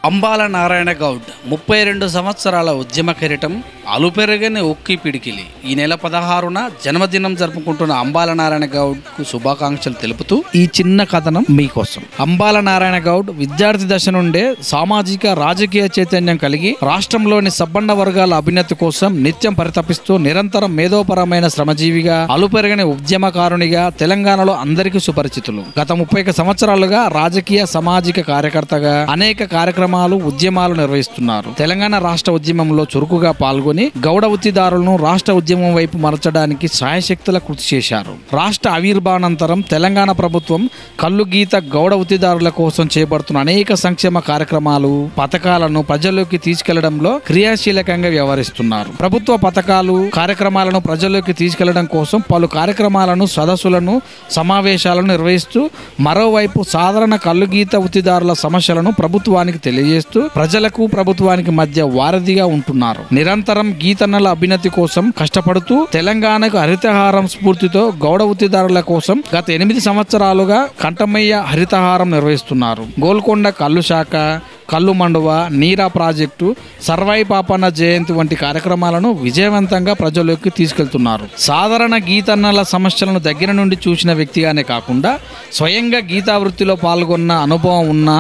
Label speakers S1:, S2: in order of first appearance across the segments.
S1: అంబాల నారాయణ గౌడ్ 32 సంవత్సరాల ఉద్యమ కిరీటం, అలుపెరగని ఉక్కి పిడికిలి. ఈ నెల 16న జన్మదినం జరుపుకుంటున్న అంబాల నారాయణ గౌడ్ కు శుభాకాంక్షలు తెలుపుతూ ఈ చిన్న కథనం మీకోసం. అంబాల నారాయణ గౌడ్ విద్యార్థి దశ నుండే సామాజిక రాజకీయ చైతన్యం కలిగి రాష్ట్రంలోని సబ్బండ వర్గాల అభ్యున్నతి కోసం నిత్యం పరితపిస్తూ నిరంతరం మేధోపరమైన శ్రమజీవిగా, అలుపెరగని ఉద్యమకారునిగా తెలంగాణలో అందరికీ సుపరిచితులు. గత 31 సంవత్సరాలుగా రాజకీయ సామాజిక కార్యకర్తగా అనేక కార్యక్రమాలు, ఉద్యమాలు నిర్వహిస్తున్నారు. తెలంగాణ రాష్ట్ర ఉద్యమంలో చురుకుగా పాల్గొని గౌడ వృత్తిదారులను రాష్ట్ర ఉద్యమం వైపు మరచడానికి సాయశక్తుల కృషి చేశారు. రాష్ట్ర ఆవిర్భావానంతరం తెలంగాణ ప్రభుత్వం కల్లు గీత గౌడ వృత్తిదారుల కోసం చేపడుతున్న అనేక సంక్షేమ కార్యక్రమాలు, పథకాలను ప్రజల్లోకి తీసుకెళ్లడంలో క్రియాశీలకంగా వ్యవహరిస్తున్నారు. ప్రభుత్వ పథకాలు, కార్యక్రమాలను ప్రజల్లోకి తీసుకెళ్లడం కోసం పలు కార్యక్రమాలను, సదస్సులను, సమావేశాలను నిర్వహిస్తూ మరోవైపు సాధారణ కల్లు గీత వృత్తిదారుల సమస్యలను ప్రభుత్వానికి తెలియజేస్తూ ప్రజలకు ప్రభుత్వానికి మధ్య వారధిగా ఉంటున్నారు. నిరంతరం గీతన్నల అభ్యున్నతి కోసం కష్టపడుతూ తెలంగాణకు హరితహారం స్ఫూర్తితో గౌడ వృత్తిదారుల కోసం గత 8 సంవత్సరాలుగా కంఠమయ్య హరితహారం నిర్వహిస్తున్నారు. గోల్కొండ కల్లు శాఖ, కల్లు మండువ, నీరా ప్రాజెక్టు, సర్వాయి పాపన్న జయంతి వంటి కార్యక్రమాలను విజయవంతంగా ప్రజల్లోకి తీసుకెళ్తున్నారు. సాధారణ గీతన్నల సమస్యలను దగ్గర నుండి చూసిన వ్యక్తిగానే కాకుండా స్వయంగా గీతా వృత్తిలో పాల్గొన్న అనుభవం ఉన్న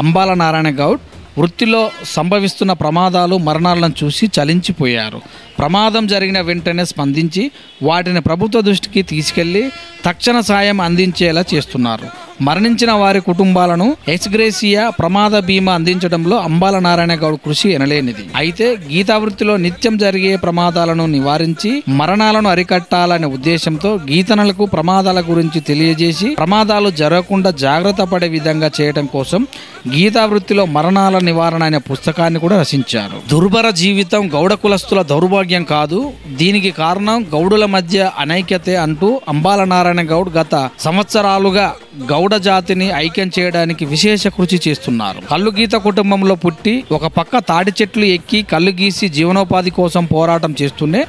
S1: అంబాల నారాయణ గౌడ్ వృత్తిలో సంభవిస్తున్న ప్రమాదాలు, మరణాలను చూసి చలించిపోయారు. ప్రమాదం జరిగిన వెంటనే స్పందించి వాటిని ప్రభుత్వ దృష్టికి తీసుకెళ్లి తక్షణ సాయం అందించేలా చేస్తున్నారు. మరణించిన వారి కుటుంబాలను ఎక్స్గ్రేసియా, ప్రమాద బీమా అందించడంలో అంబాల నారాయణ గౌడ్ కృషి ఎనలేనిది. అయితే గీతా వృత్తిలో నిత్యం జరిగే ప్రమాదాలను నివారించి మరణాలను అరికట్టాలనే ఉద్దేశంతో గీతనలకు ప్రమాదాల గురించి తెలియజేసి ప్రమాదాలు జరగకుండా జాగ్రత్త పడే విధంగా చేయడం కోసం గీతా వృత్తిలో మరణాల నివారణ అనే పుస్తకాన్ని కూడా రచించారు. దుర్భర జీవితం గౌడ కులస్తుల దౌర్భాగ్యం కాదు, దీనికి కారణం గౌడుల మధ్య అనైక్యతే అంటూ అంబాల నారాయణ గౌడ్ గత సంవత్సరాలుగా గౌడ జాతిని ఐక్యం చేయడానికి విశేష కృషి చేస్తున్నారు. కల్లు గీత కుటుంబంలో పుట్టి ఒక పక్క తాడి చెట్లు ఎక్కి కల్లు గీసి జీవనోపాధి కోసం పోరాటం చేస్తూనే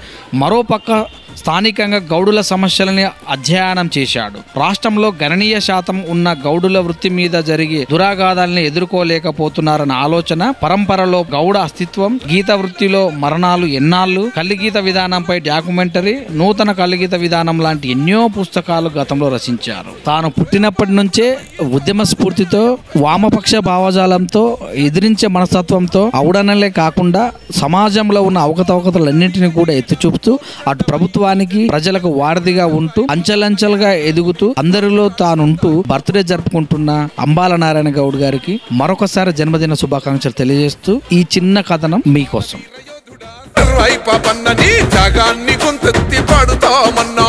S1: మరో పక్క స్థానికంగా గౌడుల సమస్యలని అధ్యయనం చేశాడు. రాష్ట్రంలో గణనీయ శాతం ఉన్న గౌడుల వృత్తి మీద జరిగే దురాఘాతాలని ఎదుర్కోలేకపోతున్నారన్న ఆలోచన, పరంపరలో గౌడ అస్తిత్వం, గీత వృత్తిలో మరణాలు ఎన్నాళ్ళు, కల్లుగీత విధానంపై డాక్యుమెంటరీ, నూతన కల్లుగీత విధానం లాంటి ఎన్నో పుస్తకాలు గతంలో రచించారు. తాను పుట్టినప్పటి నుంచే ఉద్యమ స్ఫూర్తితో, వామపక్ష భావజాలంతో, ఎదిరించే మనస్తత్వంతో ఔడనలే కాకుండా సమాజంలో ఉన్న అవకతవకతలన్నింటినీ కూడా ఎత్తి చూపుతూ అటు ప్రభుత్వానికి, ప్రజలకు వారధిగా ఉంటూ అంచెలంచెలుగా ఎదుగుతూ అందరిలో తానుంటూ బర్త్డే జరుపుకుంటున్న అంబాల నారాయణ గౌడ్ గారికి మరొకసారి జన్మదిన శుభాకాంక్షలు తెలియజేస్తూ ఈ చిన్న కథనం మీకోసం.
S2: పాపన్నని జాగాన్ని కొంతెత్తి పాడుతామన్నా